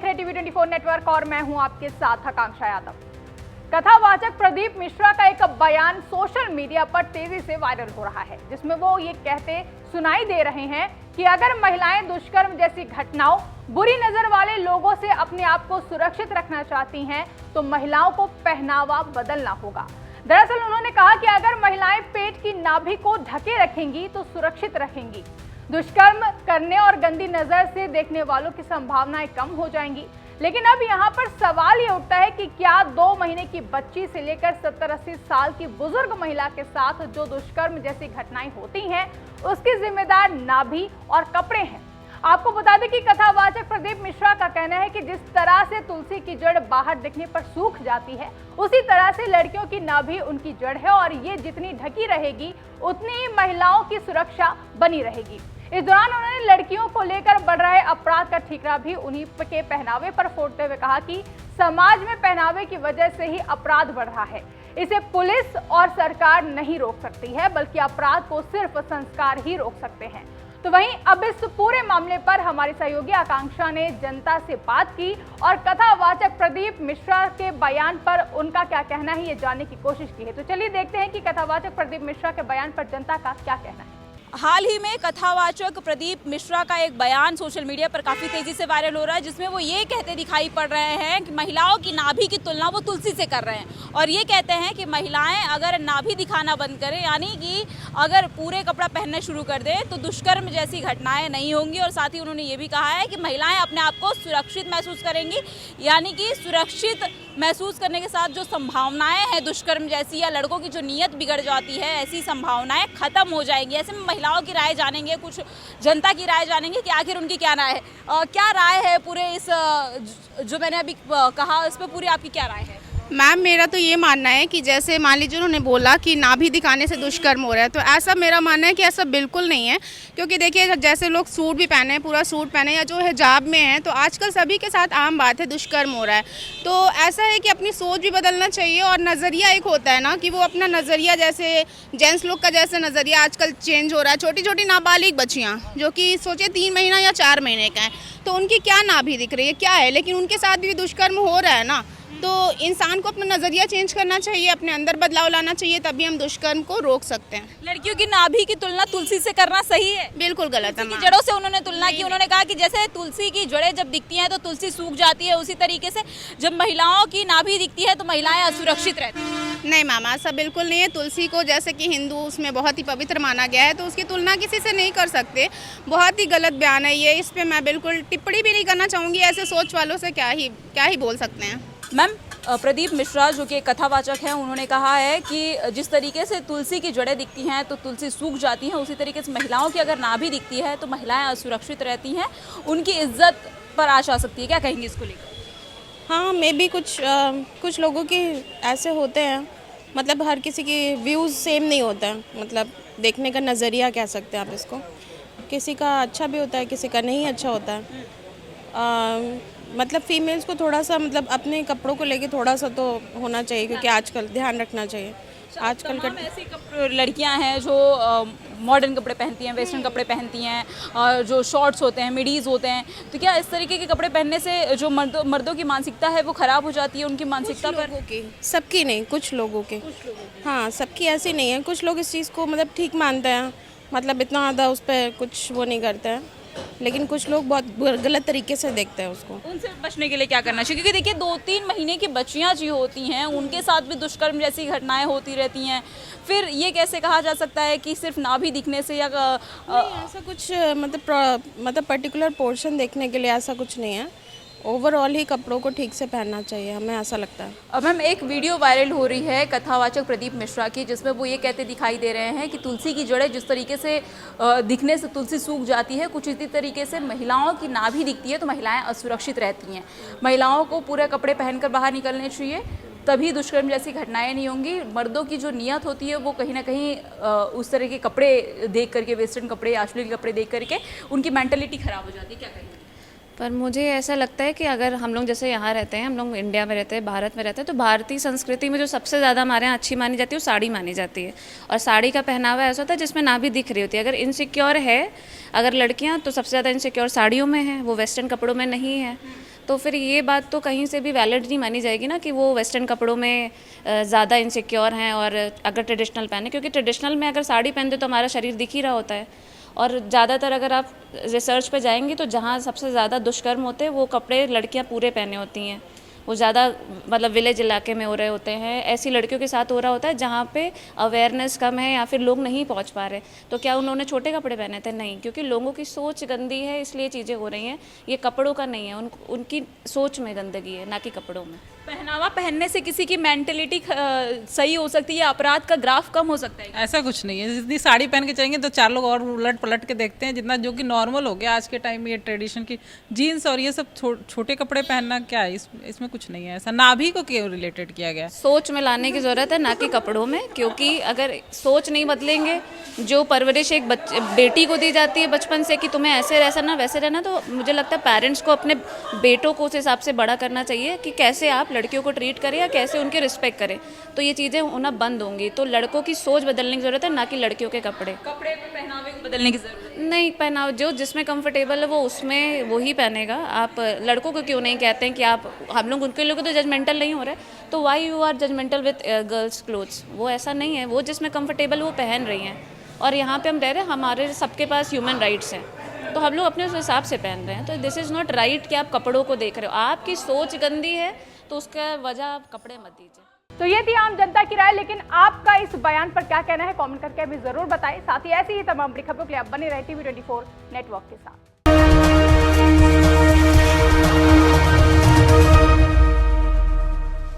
रहे TV 24 network और मैं हूं आपके साथ आकांक्षा यादव। कथावाचक प्रदीप मिश्रा का एक बयान सोशल मीडिया पर तेजी से वायरल हो रहा है, जिसमें वो ये कहते सुनाई दे रहे हैं कि अगर महिलाएं दुष्कर्म जैसी घटनाओं, बुरी नजर वाले लोगों से अपने आप को सुरक्षित रखना चाहती हैं तो महिलाओं को पहनावा बदलना होगा। दरअसल उन्होंने कहा कि अगर महिलाएं पेट की नाभि को ढके रखेंगी तो सुरक्षित रहेंगी। दुष्कर्म करने और गंदी नजर से देखने वालों की संभावनाएं कम हो जाएंगी। लेकिन अब यहाँ पर सवाल ये उठता है कि क्या 2 महीने की बच्ची से लेकर 70-80 साल की बुजुर्ग महिला के साथ जो दुष्कर्म जैसी घटनाएं होती हैं, उसकी जिम्मेदार नाभि और कपड़े हैं। आपको बता दें कि कथावाचक प्रदीप मिश्रा का कहना है कि जिस तरह से तुलसी की जड़ बाहर दिखने पर सूख जाती है, उसी तरह से लड़कियों की नाभि उनकी जड़ है और ये जितनी ढकी रहेगी उतनी ही महिलाओं की सुरक्षा बनी रहेगी। इस दौरान उन्होंने लड़कियों को लेकर बढ़ रहे अपराध का ठीकरा भी उन्हीं के पहनावे पर फोड़ते हुए कहा कि समाज में पहनावे की वजह से ही अपराध बढ़ रहा है। इसे पुलिस और सरकार नहीं रोक सकती है, बल्कि अपराध को सिर्फ संस्कार ही रोक सकते हैं। तो वहीं अब इस पूरे मामले पर हमारी सहयोगी आकांक्षा ने जनता से बात की और कथावाचक प्रदीप मिश्रा के बयान पर उनका क्या कहना है ये जानने की कोशिश की है। तो चलिए देखते हैं कि कथावाचक प्रदीप मिश्रा के बयान पर जनता का क्या कहना है। हाल ही में कथावाचक प्रदीप मिश्रा का एक बयान सोशल मीडिया पर काफ़ी तेज़ी से वायरल हो रहा है, जिसमें वो ये कहते दिखाई पड़ रहे हैं कि महिलाओं की नाभि की तुलना वो तुलसी से कर रहे हैं और ये कहते हैं कि महिलाएं अगर नाभि दिखाना बंद करें, यानी कि अगर पूरे कपड़ा पहनना शुरू कर दें तो दुष्कर्म जैसी घटनाएं नहीं होंगी। और साथ ही उन्होंने ये भी कहा है कि महिलाएं अपने आप को सुरक्षित महसूस करेंगी, यानी कि सुरक्षित महसूस करने के साथ जो संभावनाएं हैं दुष्कर्म जैसी या लड़कों की जो नीयत बिगड़ जाती है, ऐसी संभावनाएं खत्म हो जाएंगी। ऐसे में महिलाओं की राय जानेंगे, कुछ जनता की राय जानेंगे कि आखिर उनकी क्या राय है। क्या राय है पूरे इस जो मैंने अभी कहा, इस पर पूरी आपकी क्या राय है? मैम, मेरा तो ये मानना है कि जैसे मान लीजिए उन्होंने बोला कि नाभि दिखाने से दुष्कर्म हो रहा है, तो ऐसा मेरा मानना है कि ऐसा बिल्कुल नहीं है। क्योंकि देखिए, जैसे लोग सूट भी पहने हैं, पूरा सूट पहने या जो हिजाब में है, तो आजकल सभी के साथ आम बात है दुष्कर्म हो रहा है। तो ऐसा है कि अपनी सोच भी बदलना चाहिए और नज़रिया एक होता है ना कि वो अपना नज़रिया, जैसे जेंट्स लोग का जैसे नज़रिया आजकल चेंज हो रहा है। छोटी छोटी नाबालिग बच्चियाँ जो कि सोचे 3 महीना या 4 महीने का है, तो उनकी क्या नाभि दिख रही है, क्या है, लेकिन उनके साथ भी दुष्कर्म हो रहा है ना। तो इंसान को अपना नज़रिया चेंज करना चाहिए, अपने अंदर बदलाव लाना चाहिए, तभी हम दुष्कर्म को रोक सकते हैं। लड़कियों की नाभि की तुलना तुलसी से करना सही है? बिल्कुल गलत है। की जड़ों से उन्होंने तुलना की। उन्होंने कहा कि जैसे तुलसी की जड़ें जब दिखती हैं तो तुलसी सूख जाती है, उसी तरीके से जब महिलाओं की नाभि दिखती है तो महिलाएं असुरक्षित रहती हैं। नहीं मामा, ऐसा बिल्कुल नहीं है। तुलसी को जैसे कि हिंदू उसमें बहुत ही पवित्र माना गया है, तो उसकी तुलना किसी से नहीं कर सकते। बहुत ही गलत बयान है ये, इस पर मैं बिल्कुल टिप्पणी भी नहीं करना चाहूँगी। ऐसे सोच वालों से क्या ही बोल सकते हैं। मैम, प्रदीप मिश्रा जो कि एक कथावाचक हैं, उन्होंने कहा है कि जिस तरीके से तुलसी की जड़ें दिखती हैं तो तुलसी सूख जाती हैं, उसी तरीके से महिलाओं की अगर नाभि दिखती है तो महिलाएं असुरक्षित रहती हैं, उनकी इज्जत पर आँच आ सकती है। क्या कहेंगे इसको लेकर? हाँ, मे भी कुछ लोगों के ऐसे होते हैं, मतलब हर किसी के व्यूज़ सेम नहीं होता है, मतलब देखने का नज़रिया कह सकते हैं आप इसको। किसी का अच्छा भी होता है, किसी का नहीं अच्छा होता है। मतलब फीमेल्स को थोड़ा सा मतलब अपने कपड़ों को लेके थोड़ा सा तो होना चाहिए, क्योंकि आजकल ध्यान रखना चाहिए। आजकल ऐसी लड़कियां हैं जो मॉडर्न कपड़े पहनती हैं, वेस्टर्न कपड़े पहनती हैं, और जो शॉर्ट्स होते हैं, मिडीज़ होते हैं, तो क्या इस तरीके के कपड़े पहनने से जो मर्दों की मानसिकता है वो ख़राब हो जाती है? उनकी मानसिकता पर सबकी नहीं, कुछ लोगों के, हाँ, सबकी ऐसी नहीं है। कुछ लोग इस चीज़ को मतलब ठीक मानते हैं, मतलब इतना ज़्यादा उस पर कुछ वो नहीं करते हैं, लेकिन कुछ लोग बहुत गलत तरीके से देखते हैं उसको। उनसे बचने के लिए क्या करना चाहिए? क्योंकि देखिए 2-3 महीने की बच्चियां जो होती हैं उनके साथ भी दुष्कर्म जैसी घटनाएं होती रहती हैं। फिर ये कैसे कहा जा सकता है कि सिर्फ नाभि दिखने से या ऐसा कुछ मतलब पर्टिकुलर पोर्शन देखने के लिए ऐसा कुछ नहीं है। ओवरऑल ही कपड़ों को ठीक से पहनना चाहिए, हमें ऐसा लगता है। अब मैम, एक वीडियो वायरल हो रही है कथावाचक प्रदीप मिश्रा की, जिसमें वो ये कहते दिखाई दे रहे हैं कि तुलसी की जड़ें जिस तरीके से दिखने से तुलसी सूख जाती है, कुछ इसी तरीके से महिलाओं की नाभि दिखती है तो महिलाएं असुरक्षित रहती हैं। महिलाओं को पूरे कपड़े पहनकर बाहर निकलने चाहिए, तभी दुष्कर्म जैसी घटनाएं नहीं होंगी। मर्दों की जो नियत होती है वो कहीं ना कहीं उस तरह के कपड़े देख करके, वेस्टर्न कपड़े, अश्लील कपड़े देख करके उनकी मेंटलिटी ख़राब हो जाती है। क्या कहेंगे? पर मुझे ऐसा लगता है कि अगर हम लोग जैसे यहाँ रहते हैं, हम लोग इंडिया में रहते हैं, भारत में रहते हैं, तो भारतीय संस्कृति में जो सबसे ज़्यादा हमारे यहाँ अच्छी मानी जाती है वो साड़ी मानी जाती है। और साड़ी का पहनावा ऐसा होता है जिसमें नाभि दिख रही होती है। अगर इनसिक्योर है अगर लड़कियाँ, तो सबसे ज़्यादा इनसिक्योर साड़ियों में है, वो वेस्टर्न कपड़ों में नहीं है। तो फिर ये बात तो कहीं से भी वैलिड नहीं मानी जाएगी ना कि वो वेस्टर्न कपड़ों में ज़्यादा इनसिक्योर हैं और अगर ट्रेडिशनल पहने, क्योंकि ट्रेडिशनल में अगर साड़ी पहनते तो हमारा शरीर दिख ही रहा होता है। और ज़्यादातर अगर आप रिसर्च पे जाएंगी तो जहाँ सबसे ज़्यादा दुष्कर्म होते हैं वो कपड़े लड़कियाँ पूरे पहने होती हैं, वो ज़्यादा मतलब विलेज इलाके में हो रहे होते हैं, ऐसी लड़कियों के साथ हो रहा होता है जहाँ पे अवेयरनेस कम है या फिर लोग नहीं पहुँच पा रहे। तो क्या उन्होंने छोटे कपड़े पहने थे? नहीं, क्योंकि लोगों की सोच गंदी है इसलिए चीज़ें हो रही हैं। ये कपड़ों का नहीं है, उनकी सोच में गंदगी है, ना कि कपड़ों में। पहनावा पहनने से किसी की मेंटलिटी सही हो सकती है, अपराध का ग्राफ कम हो सकता है? ऐसा कुछ नहीं है। जितनी साड़ी पहन के चलेंगे तो 4 लोग और उलट पलट के देखते हैं, जितना जो कि नॉर्मल हो गया आज के टाइम में। ये ट्रेडिशन की जीन्स और ये सब छोटे कपड़े पहनना क्या है, इसमें कुछ नहीं है ऐसा। नाभि को क्यों रिलेटेड किया गया? सोच में लाने की ज़रूरत है, ना कि कपड़ों में, क्योंकि अगर सोच नहीं बदलेंगे, जो परवरिश एक बेटी को दी जाती है बचपन से कि तुम्हें ऐसे रहना वैसे रहना, तो मुझे लगता है पेरेंट्स को अपने बेटों को उस हिसाब से बड़ा करना चाहिए कि कैसे आप लड़कियों को ट्रीट करें या कैसे उनके रिस्पेक्ट करें। तो ये चीज़ें होना बंद होंगी। तो लड़कों की सोच बदलने की ज़रूरत है, ना कि लड़कियों के कपड़े पहनावे को बदलने की जरूरत नहीं। पहनाव जो जिसमें कंफर्टेबल है वो उसमें वो ही पहनेगा। आप लड़कों को क्यों नहीं कहते हैं कि आप, हम लोग उनके लोग तो जजमेंटल नहीं हो रहे, तो why you are judgmental with girls clothes? वो ऐसा नहीं है, वो जिसमें कंफर्टेबल वो पहन रही हैं। और यहाँ पे हम रह रहे हैं, हमारे सबके पास ह्यूमन राइट्स हैं, तो हम लोग अपने उस हिसाब से पहन रहे हैं। तो दिस इज़ नॉट राइट कि आप कपड़ों को देख रहे हो। आपकी सोच गंदी है तो उसका वजह आप कपड़े मत दीजिए। तो ये थी आम जनता की राय, लेकिन आपका इस बयान पर क्या कहना है कमेंट करके भी जरूर बताएं। साथ ही ऐसी ही तमाम बड़ी खबरों के लिए आप बने रहे TV24 नेटवर्क के साथ।